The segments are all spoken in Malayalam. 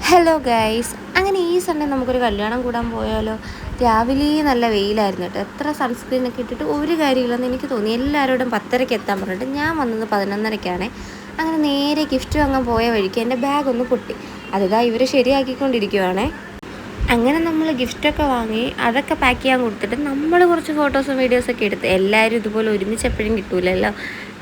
ഹലോ ഗൈസ്, അങ്ങനെ ഈ സൺഡേ നമുക്കൊരു കല്യാണം കൂടാൻ പോയാലോ? രാവിലെ നല്ല വെയിലായിരുന്നു കേട്ടോ. എത്ര സൺസ്ക്രീനൊക്കെ ഇട്ടിട്ട് ഒരു കാര്യമില്ലെന്ന് എനിക്ക് തോന്നി. എല്ലാവരോടും 10:30 എത്താൻ പറഞ്ഞിട്ട് ഞാൻ വന്നത് 11:30. അങ്ങനെ നേരെ ഗിഫ്റ്റ് വാങ്ങാൻ പോയ വഴിക്ക് എൻ്റെ ബാഗ് ഒന്ന് പൊട്ടി. അതിതാ ഇവർ ശരിയാക്കിക്കൊണ്ടിരിക്കുവാണേ. അങ്ങനെ നമ്മൾ ഗിഫ്റ്റൊക്കെ വാങ്ങി അതൊക്കെ പാക്ക് ചെയ്യാൻ കൊടുത്തിട്ട് നമ്മൾ കുറച്ച് ഫോട്ടോസും വീഡിയോസൊക്കെ എടുത്ത്. എല്ലാവരും ഇതുപോലെ ഒരുമിച്ച് എപ്പോഴും കിട്ടൂലല്ലോ.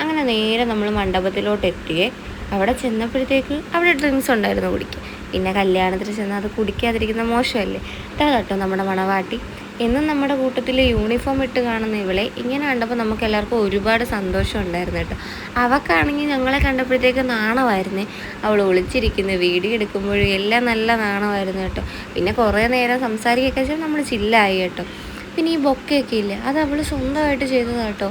അങ്ങനെ നേരെ നമ്മൾ മണ്ഡപത്തിലോട്ട് എത്തിയേ. അവിടെ ചെന്നപ്പോഴത്തേക്ക് അവിടെ ഡ്രിങ്ക്സ് ഉണ്ടായിരുന്നു കുടിക്കുക. പിന്നെ കല്യാണത്തിന് ചെന്നാൽ അത് കുടിക്കാതിരിക്കുന്ന മോശമല്ലേ. ഇതാ കേട്ടോ നമ്മുടെ മണവാട്ടി. എന്നും നമ്മുടെ കൂട്ടത്തിൽ യൂണിഫോം ഇട്ട് കാണുന്ന ഇവളെ ഇങ്ങനെ കണ്ടപ്പോൾ നമുക്ക് എല്ലാവർക്കും ഒരുപാട് സന്തോഷം ഉണ്ടായിരുന്നു കേട്ടോ. അവൾക്കാണെങ്കിൽ ഞങ്ങളെ കണ്ടപ്പോഴത്തേക്ക് നാണമായിരുന്നേ. അവൾ ഒളിച്ചിരിക്കുന്നു, വീഡിയോ എടുക്കുമ്പോഴും എല്ലാം നല്ല നാണമായിരുന്നു കേട്ടോ. പിന്നെ കുറേ നേരം സംസാരിക്കുകയൊക്കെ വെച്ചാൽ നമ്മൾ ചില്ലായി കേട്ടോ. പിന്നെ ഈ ബൊക്കയൊക്കെ ഇല്ലേ, അത് അവൾ സ്വന്തമായിട്ട് ചെയ്തതാണ് കേട്ടോ.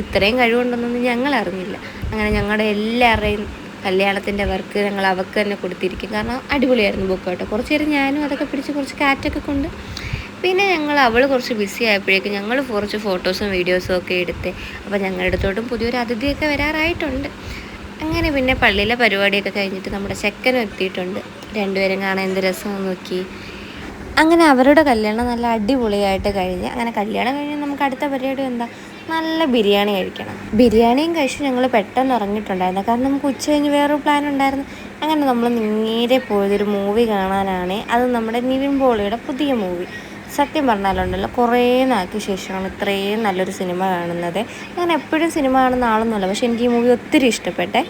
ഇത്രയും കഴിവുണ്ടെന്നൊന്നും ഞങ്ങൾ അറിഞ്ഞില്ല. അങ്ങനെ ഞങ്ങളുടെ എല്ലാവരുടെയും കല്യാണത്തിൻ്റെ വർക്ക് ഞങ്ങൾ അവൾക്ക് തന്നെ കൊടുത്തിരിക്കും. കാരണം അടിപൊളിയായിരുന്നു ബുക്ക് കേട്ടോ. കുറച്ച് നേരം ഞാനും അതൊക്കെ പിടിച്ച് കുറച്ച് കാറ്റൊക്കെ കൊണ്ട് പിന്നെ അവൾ കുറച്ച് ബിസി ആയപ്പോഴേക്കും ഞങ്ങൾ കുറച്ച് ഫോട്ടോസും വീഡിയോസും ഒക്കെ എടുത്ത്. അപ്പോൾ ഞങ്ങളുടെ അടുത്തോട്ടും പുതിയൊരു അതിഥിയൊക്കെ വരാറായിട്ടുണ്ട്. അങ്ങനെ പിന്നെ പള്ളിയിലെ പരിപാടിയൊക്കെ കഴിഞ്ഞിട്ട് നമ്മുടെ ചെക്കനും എത്തിയിട്ടുണ്ട്. രണ്ടുപേരും കാണാൻ എന്ത് രസമെന്ന് നോക്കി. അങ്ങനെ അവരുടെ കല്യാണം നല്ല അടിപൊളിയായിട്ട് കഴിഞ്ഞ്. അങ്ങനെ കല്യാണം കഴിഞ്ഞ് നമുക്ക് അടുത്ത പരിപാടി എന്താ, നല്ല ബിരിയാണി കഴിക്കണം. ബിരിയാണിയും കഴിച്ച് ഞങ്ങൾ പെട്ടെന്ന് ഇറങ്ങിയിട്ടുണ്ടായിരുന്നു. കാരണം നമുക്ക് ഉച്ച കഴിഞ്ഞ് വേറൊരു പ്ലാൻ ഉണ്ടായിരുന്നു. അങ്ങനെ നമ്മൾ നേരെ പോയതൊരു മൂവി കാണാനാണ്. അത് നമ്മുടെ നിവിൻ പോളിയുടെ പുതിയ മൂവി. സത്യം പറഞ്ഞാലുണ്ടല്ലോ, കുറേ നാൾക്ക് ശേഷമാണ് ഇത്രയും നല്ലൊരു സിനിമ കാണുന്നത്. ഞാൻ എപ്പോഴും സിനിമ കാണുന്ന ആളൊന്നുമല്ല, പക്ഷേ എനിക്ക് ഈ മൂവി ഒത്തിരി ഇഷ്ടപ്പെട്ടെ.